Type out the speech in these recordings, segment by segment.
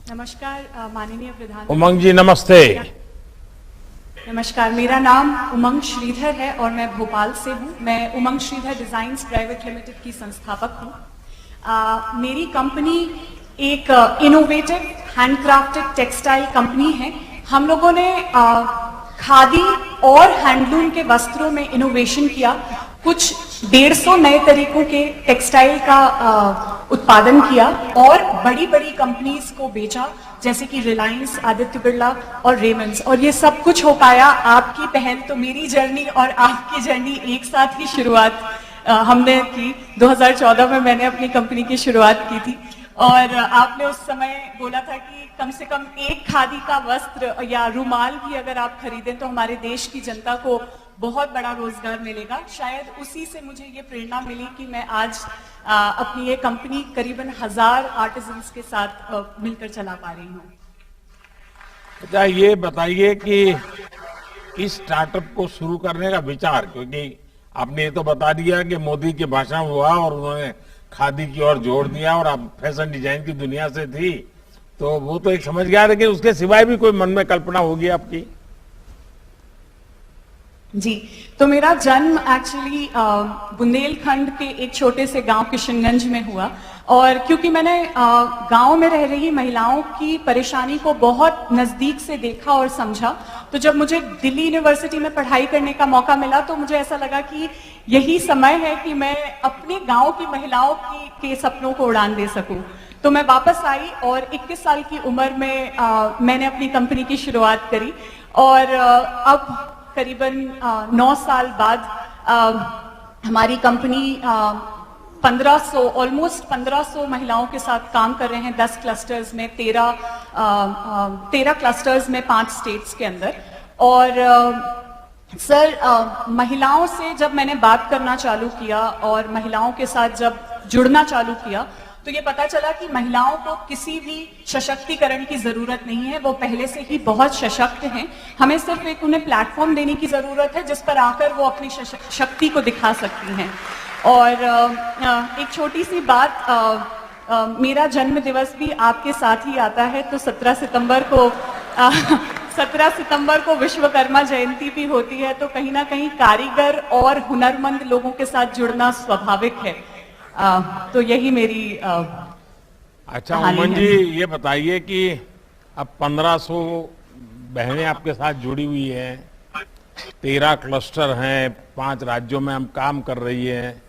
नमस्कार माननीय प्रधान। उमंग जी नमस्ते। नमस्कार, मेरा नाम उमंग श्रीधर है और मैं भोपाल से हूँ। मैं उमंग श्रीधर डिजाइन्स प्राइवेट लिमिटेड की संस्थापक हूँ। मेरी कंपनी एक इनोवेटिव हैंडक्राफ्टेड टेक्सटाइल कंपनी है। हम लोगों ने खादी और हैंडलूम के वस्त्रों में इनोवेशन किया। कुछ 150 नए तरीकों के टेक्सटाइल का उत्पादन किया और बड़ी बड़ी कंपनीज को बेचा, जैसे कि रिलायंस, आदित्य बिरला और रेमंड्स। और ये सब कुछ हो पाया आपकी पहल। तो मेरी जर्नी और आपकी जर्नी एक साथ ही शुरुआत हमने की। 2014 में मैंने अपनी कंपनी की शुरुआत की थी और आपने उस समय बोला था कि कम से कम एक खादी का वस्त्र या रुमाल भी अगर आप खरीदें तो हमारे देश की जनता को बहुत बड़ा रोजगार मिलेगा। शायद उसी से मुझे ये प्रेरणा मिली कि मैं आज अपनी ये कंपनी करीबन 1000 आर्टिजन्स के साथ मिलकर चला पा रही हूँ। अच्छा, ये बताइए कि इस स्टार्टअप को शुरू करने का विचार, क्योंकि आपने ये तो बता दिया कि मोदी के भाषण हुआ और उन्होंने खादी की ओर जोड़ दिया और आप फैशन डिजाइन की दुनिया से थी, तो वो तो एक समझ गया, लेकिन उसके सिवाय भी कोई मन में कल्पना होगी आपकी? जी, तो मेरा जन्म एक्चुअली बुंदेलखंड के एक छोटे से गांव किशनगंज में हुआ। और क्योंकि मैंने गांव में रह रही महिलाओं की परेशानी को बहुत नजदीक से देखा और समझा, तो जब मुझे दिल्ली यूनिवर्सिटी में पढ़ाई करने का मौका मिला तो मुझे ऐसा लगा कि यही समय है कि मैं अपने गांव की महिलाओं के सपनों को उड़ान दे सकूं। तो मैं वापस आई और 21 साल की उम्र में मैंने अपनी कंपनी की शुरुआत करी। और अब करीबन 9 साल बाद हमारी कंपनी 1500 ऑलमोस्ट 1500 महिलाओं के साथ काम कर रहे हैं 10 क्लस्टर्स में, 13 क्लस्टर्स में 5 स्टेट्स के अंदर। और सर, महिलाओं से जब मैंने बात करना चालू किया और महिलाओं के साथ जब जुड़ना चालू किया तो ये पता चला कि महिलाओं को किसी भी सशक्तिकरण की जरूरत नहीं है। वो पहले से ही बहुत सशक्त हैं। हमें सिर्फ एक उन्हें प्लेटफॉर्म देने की जरूरत है जिस पर आकर वो अपनी शक्ति को दिखा सकती हैं। और एक छोटी सी बात, मेरा जन्म दिवस भी आपके साथ ही आता है, तो 17 सितंबर को विश्वकर्मा जयंती भी होती है। तो कहीं ना कहीं कारीगर और हुनरमंद लोगों के साथ जुड़ना स्वाभाविक है। तो यही मेरी अच्छा उमन जी, ये बताइए कि अब 1500 बहनें आपके साथ जुड़ी हुई हैं, 13 क्लस्टर हैं, 5 राज्यों में हम काम कर रही हैं।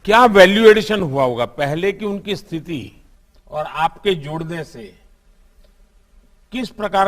क्या वैल्यू एडिशन हुआ होगा पहले की उनकी स्थिति और आपके जुड़ने से? किस प्रकार